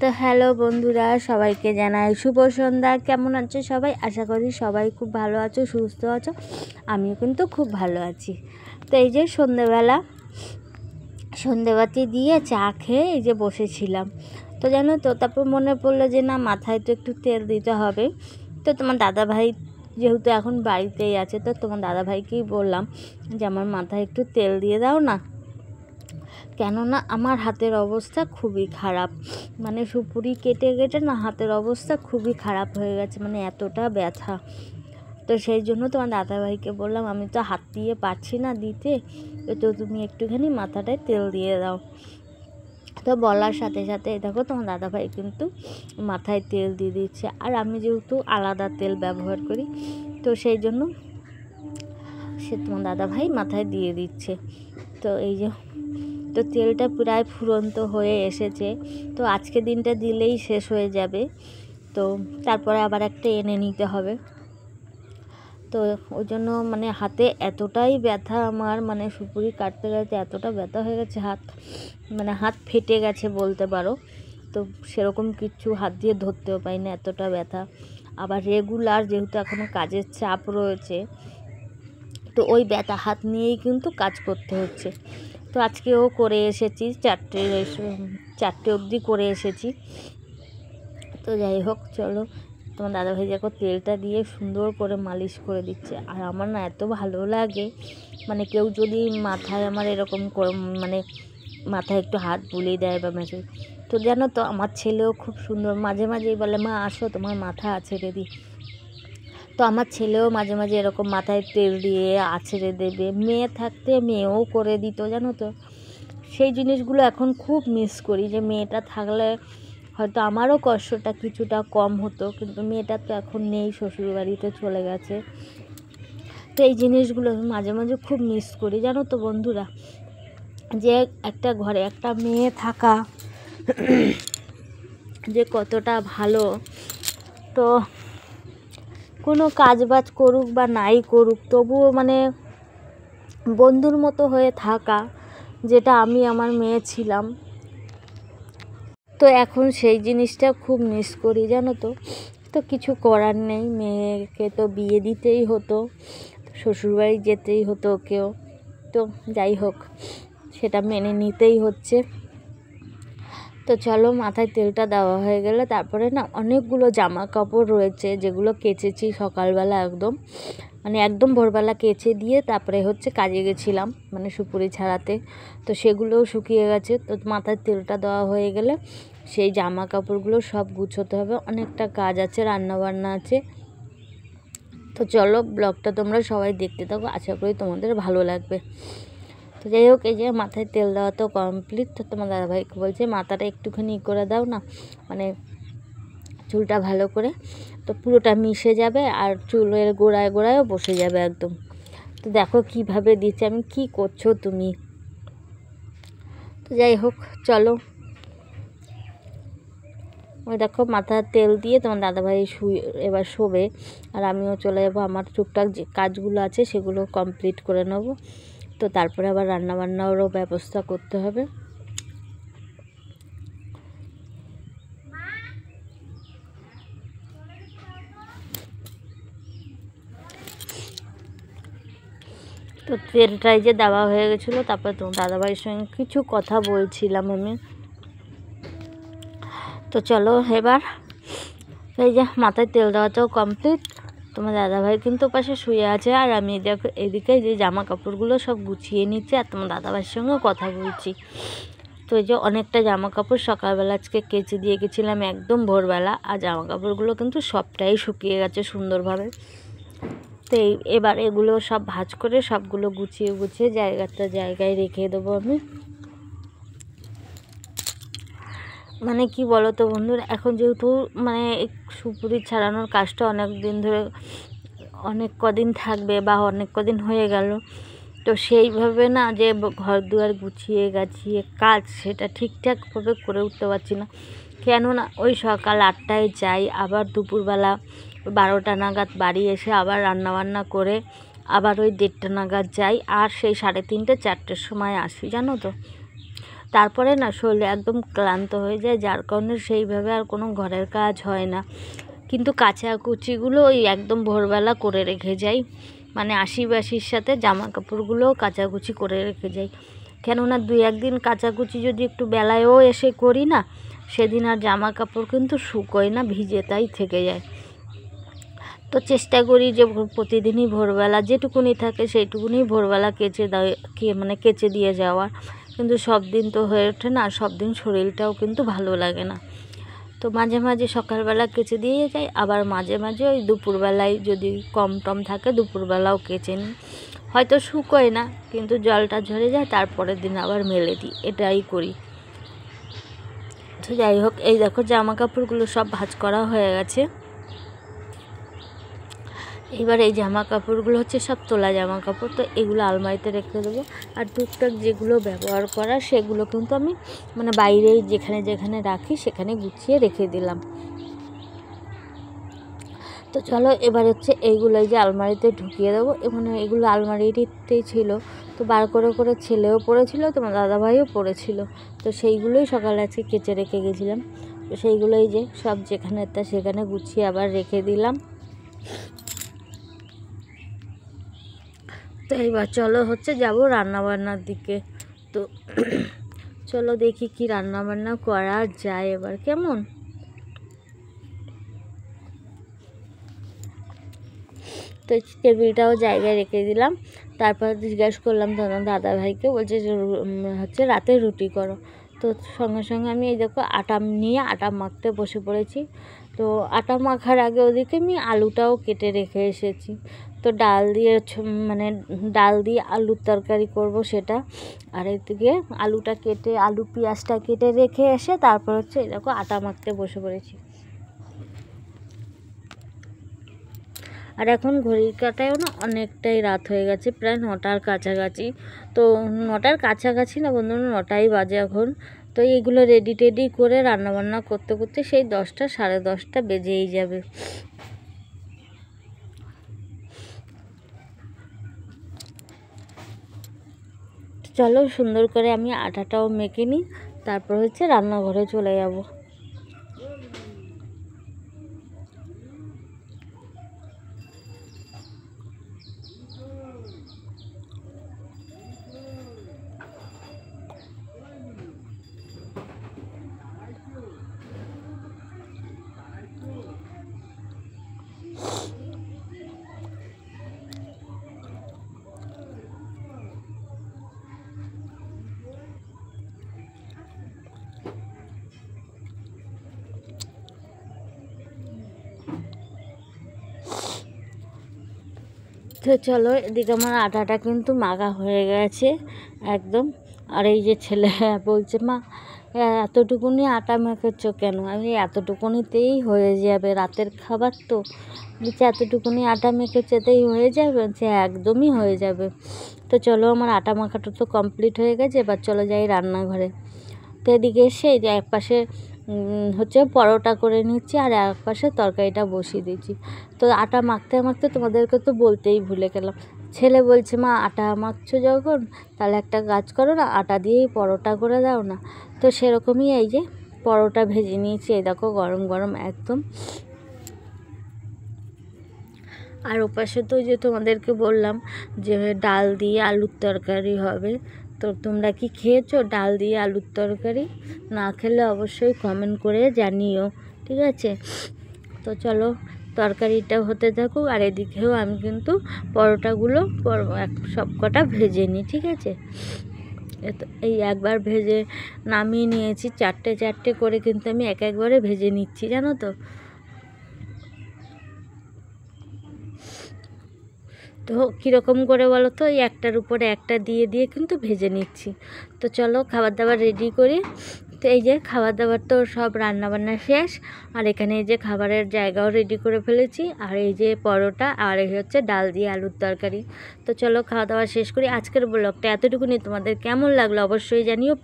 তো হ্যালো বন্ধুরা, সবাইকে জানাই শুভ সন্ধ্যা। কেমন আছো সবাই? আশা করি সবাই খুব ভালো আছো, সুস্থ আছো। আমিও কিন্তু খুব ভালো আছি। তো এই যে সন্ধেবাতি দিয়ে চা খেয়ে এই যে বসেছিলাম। তো জানো তো, তারপর মনে পড়লো যে না, মাথায় তো একটু তেল দিতে হবে। তো তোমার দাদাভাই যেহেতু এখন বাড়িতেই আছে, তো তোমার দাদাভাইকেই বললাম যে আমার মাথায় একটু তেল দিয়ে দাও না, কেননা আমার হাতের অবস্থা খুবই খারাপ। মানে সুপুরি কেটে কেটে না হাতের অবস্থা খুবই খারাপ হয়ে গেছে, মানে এতটা ব্যথা। তো সেই জন্য তোমার দাদাভাইকে বললাম, আমি তো হাত দিয়ে পারছি না দিতে, তো তুমি একটুখানি মাথাটায় তেল দিয়ে দাও। তো বলার সাথে সাথে দেখো তোমার দাদাভাই কিন্তু মাথায় তেল দিয়ে দিচ্ছে। আর আমি যেহেতু আলাদা তেল ব্যবহার করি, তো সেই জন্য তোমার দাদাভাই মাথায় দিয়ে দিচ্ছে। তো এই যে তো তেলটা প্রায় ফুরন্ত হয়ে এসেছে। তো আজকে দিনটা দিলেই শেষ হয়ে যাবে। তো তারপরে আবার একটা এনে নিতে হবে। তো ওই জন্য মানে হাতে এতটাই ব্যথা আমার, মানে সুপুরি কাটতে কাটতে এতটা ব্যথা হয়ে গেছে, মানে হাত ফেটে গেছে বলতে পারো। তো সেরকম কিছু হাত দিয়ে ধরতেও পাই না, এতটা ব্যথা। আবার রেগুলার যেহেতু এখনও কাজের চাপ রয়েছে, তো ওই ব্যথা হাত নিয়েই কিন্তু কাজ করতে হচ্ছে। তো আজকেও করে এসেছি, চারটে অবধি করে এসেছি। তো যাই হোক, চলো তোমার দাদাভাই দেখো তেলটা দিয়ে সুন্দর করে মালিশ করে দিচ্ছে। আর আমার না এত ভালো লাগে, মানে কেউ যদি মাথায় আমার এরকম মানে মাথায় একটু হাত বুলিয়ে দেয় বা ম্যাসেজ, তো জানো তো আমার ছেলেও খুব সুন্দর মাঝে মাঝেই বলে, মা আসো তোমার মাথা আছড়ে দিই। তো আমার ছেলেও মাঝে মাঝে এরকম মাথায় তেল দিয়ে আছড়ে দেবে। মেয়ে থাকতে মেয়েও করে দিত, জানো তো। সেই জিনিসগুলো এখন খুব মিস করি, যে মেয়েটা থাকলে হয়তো আমারও কষ্টটা কিছুটা কম হতো, কিন্তু মেয়েটা তো এখন নেই, শ্বশুরবাড়িতে চলে গেছে। তো এই জিনিসগুলো মাঝে মাঝে খুব মিস করি, জানো তো বন্ধুরা, যে একটা ঘরে একটা মেয়ে থাকা যে কতটা ভালো। তো কোনো কাজবাজ করুক বা নাই করুক, তবুও মানে বন্ধুর মতো হয়ে থাকা, যেটা আমি আমার মেয়ে ছিলাম। তো এখন সেই জিনিসটা খুব মিস করি, জানো তো। তো কিছু করার নেই, মেয়েকে তো বিয়ে দিতেই হতো, শ্বশুরবাড়ি যেতেই হতো ওকেও। তো যাই হোক, সেটা মেনে নিতেই হচ্ছে। তো চলো, মাথায় তেলটা দেওয়া হয়ে গেলে তারপরে না অনেকগুলো জামা কাপড় রয়েছে, যেগুলো কেচেছি সকালবেলা, একদম ভোরবেলা কেচে দিয়ে তারপরে হচ্ছে কাজে গেছিলাম, মানে সুপুরি ছাড়াতে। তো সেগুলোও শুকিয়ে গেছে। তো মাথায় তেলটা দেওয়া হয়ে গেলে সেই জামা কাপড়গুলো সব গুছোতে হবে, অনেকটা কাজ আছে, রান্নাবান্না আছে। তো চলো, ব্লগটা তোমরা সবাই দেখতে থাকো, আশা করি তোমাদের ভালো লাগবে। তো যাই হোক, এই যে মাথায় তেল দেওয়া তো কমপ্লিট। তো তোমার দাদাভাইকে বলছে মাথাটা একটুখানি করে দাও না, মানে চুলটা ভালো করে, তো পুরোটা মিশে যাবে আর চুলের গোড়ায় গোড়ায়ও বসে যাবে একদম। তো দেখো কিভাবে দিচ্ছে, আমি কি করছো তুমি। তো যাই হোক, চলো, ওই দেখো মাথার তেল দিয়ে তোমার দাদাভাই এবার শোবে, আর আমিও চলে যাবো, আমার টুকটাক যে কাজগুলো আছে সেগুলো কমপ্লিট করে নেব। তো তারপরে আবার রান্নাবান্নারও ব্যবস্থা করতে হবে। তো তেলটাই যে দেওয়া হয়ে গেছিলো, তারপরে তোমার দাদাভাইয়ের সঙ্গে কিছু কথা বলছিলাম আমি। তো চলো এবার, এই যে মাথায় তেল দেওয়াটাও কমপ্লিট। তোমার দাদাভাই কিন্তু পাশে শুয়ে আছে, আর আমি দেখো এদিকে যে জামা কাপড়গুলো সব গুছিয়ে নিচ্ছি, আর তোমার দাদাভাইয়ের সঙ্গেও কথা বলছি। তো এই যে অনেকটা জামা কাপড় সকালবেলা আজকে কেচে দিয়ে গেছিলাম একদম ভোরবেলা, আর জামা কাপড়গুলো কিন্তু সবটাই শুকিয়ে গেছে সুন্দরভাবে। তো এবার এগুলো সব ভাঁজ করে সবগুলো গুছিয়ে গুছিয়ে জায়গায় রেখে দেবো আমি। মানে কি বলো তো বন্ধুরা, এখন যেহেতু মানে সুপুরি ছাড়ানোর কাজটা অনেক দিন ধরে, অনেক কদিন থাকবে বা অনেক কদিন হয়ে গেল, তো সেইভাবে না যে ঘর দুয়ার গুছিয়ে গাছিয়ে কাজ, সেটা ঠিকঠাকভাবে করে উঠতে পারছি না। কেননা ওই সকাল 8টায় যাই, আবার দুপুরবেলা 12টা নাগাদ বাড়ি এসে আবার রান্নাবান্না করে আবার ওই 1:30 নাগাদ যাই, আর সেই 3:30 4টের সময় আসি, জানো তো। তারপরে না শরীর একদম ক্লান্ত হয়ে যায়, যার কারণে সেইভাবে আর কোনো ঘরের কাজ হয় না। কিন্তু কাচাকুচিগুলো ওই একদম ভোরবেলা করে রেখে যাই, মানে আশির সাথে জামা কাপড়গুলোও কাচাকুচি করে রেখে যাই। কেননা 2-1 দিন কাচাকুচি যদি একটু বেলায়ও এসে করি না, সেদিন আর জামা কাপড় কিন্তু শুকোয় না, ভিজে তাই থেকে যায়। তো চেষ্টা করি যে প্রতিদিনই ভোরবেলা যেটুকুনি থাকে সেইটুকুনি ভোরবেলা কেচে দিয়ে যাওয়ার, কিন্তু সব দিন তো হয়ে ওঠে না, সব দিন শরীরটাও কিন্তু ভালো লাগে না। তো মাঝে মাঝে সকালবেলা কেচে দিয়ে যাই, আবার মাঝে মাঝে ওই দুপুরবেলায় যদি কম টম থাকে দুপুরবেলাও কেচে নিই। হয়তো শুকোয় না, কিন্তু জলটা ঝরে যায়, তারপরের দিন আবার মেলে দিই, এটাই করি। তো যাই হোক, এই দেখো জামা কাপড়গুলো সব ভাঁজ করা হয়ে গেছে। এবার এই জামা কাপড়গুলো হচ্ছে সব তোলা জামা কাপড়, তো এগুলো আলমারিতে রেখে দেবো। আর টুকটাক যেগুলো ব্যবহার করা সেগুলো কিন্তু আমি মানে বাইরেই যেখানে যেখানে রাখি সেখানে গুছিয়ে রেখে দিলাম। তো চলো এবার হচ্ছে এইগুলোই যে আলমারিতে ঢুকিয়ে দেবো। মানে এগুলো আলমারিতেই ছিল, তো বার করে ছেলেও পড়েছিল, তোমার দাদাভাইও পড়েছিল, তো সেইগুলোই সকালে আজকে কেচে রেখে গেছিলাম। তো সেইগুলোই যে সব যেখানে সেখানে গুছিয়ে আবার রেখে দিলাম। তো এইবার চলো হচ্ছে যাব রান্নাবান্নার দিকে। তো চলো দেখি কি রান্নাবান্না করা যায় এবার, কেমন। তো টেবিলটাও জায়গায় রেখে দিলাম। তারপর জিজ্ঞাসা করলাম তোমার দাদা ভাইকে, বলছে যে হচ্ছে রাতে রুটি করো। তো সঙ্গে সঙ্গে আমি এই দেখো আটা নিয়ে আটা মাখতে বসে পড়েছি। তো আটা মাখার আগে ওদিকে আমি আলুটাও কেটে রেখে এসেছি। তো ডাল দিয়ে আলুর তরকারি করব সেটা। আর এদিকে আলুটা কেটে পেঁয়াজটা কেটে রেখে এসে তারপর হচ্ছে এই দেখো আটা মাখতে বসে পড়েছি। আর এখন ঘড়ির কাঁটায়ও না অনেকটাই রাত হয়ে গেছে, প্রায় 9টার কাছাকাছি। তো 9টার কাছাকাছি না বন্ধুরা, 9টাই বাজে এখন। তো এইগুলো রেডি টেডি করে রান্নাবান্না করতে করতে সেই 10টা 10:30 বেজেই যাবে। চলো সুন্দর করে আমি আটাটাও মেখে নিই, তারপর হচ্ছে রান্নাঘরে চলে যাব। তো চলো এদিকে আমার আটাটা কিন্তু মাখা হয়ে গেছে একদম। আর এই যে ছেলে বলছে, মা এতটুকুনি আটা মেখেছো কেন? আমি এতটুকুনিতেই হয়ে যাবে, রাতের খাবার তো। বলছে এতটুকুনি আটা মেখেছেতেই হয়ে যাবে? যে একদমই হয়ে যাবে। তো চলো আমার আটা মাখাটা তো কমপ্লিট হয়ে গেছে, এবার চলো যাই রান্নাঘরে। তো এদিকে এসে যে এক পাশে হচ্ছে পরোটা করে নিচ্ছি, আর এক পাশে তরকারিটা বসিয়ে দিচ্ছি। তো আটা মাখতে মাখতে তোমাদেরকে তো বলতেই ভুলে গেলাম, ছেলে বলছে, মা আটা মাখছো যখন তাহলে একটা কাজ করো না, আটা দিয়েই পরোটা করে দাও না। তো সেরকমই এই যে পরোটা ভেজে নিয়েছি, এই দেখো গরম গরম একদম। আর ওপাশে তো যে তোমাদেরকে বললাম যে ডাল দিয়ে আলুর তরকারি হবে। তো তোমরা কি খেয়েছো ডাল দিয়ে আলুর তরকারি? না খেলে অবশ্যই কমেন্ট করে জানিও, ঠিক আছে। তো চলো তরকারিটা হতে থাকুক, আর এদিকেও আমি কিন্তু পরোটাগুলো সব কটা ভেজে নিই, ঠিক আছে। এই একবার ভেজে নামিয়ে নিয়েছি, 4টে করে কিন্তু আমি একবারে ভেজে নিচ্ছি, জানো তো। তো কীরকম করে বলো তো, এই একটার উপরে একটা দিয়ে দিয়ে কিন্তু ভেজে নিচ্ছি। তো চলো খাবার দাবার রেডি করি। তো এই যে খাবার দাবার তো সব রান্নাবান্না শেষ, আর এখানে এই যে খাবারের জায়গাও রেডি করে ফেলেছি, আর এই যে পরোটা, আর এই হচ্ছে ডাল দিয়ে আলুর তরকারি। তো চলো খাওয়া দাওয়া শেষ করি। আজকের ব্লগটা এতটুকুনি, তোমাদের কেমন লাগলো অবশ্যই জানিও।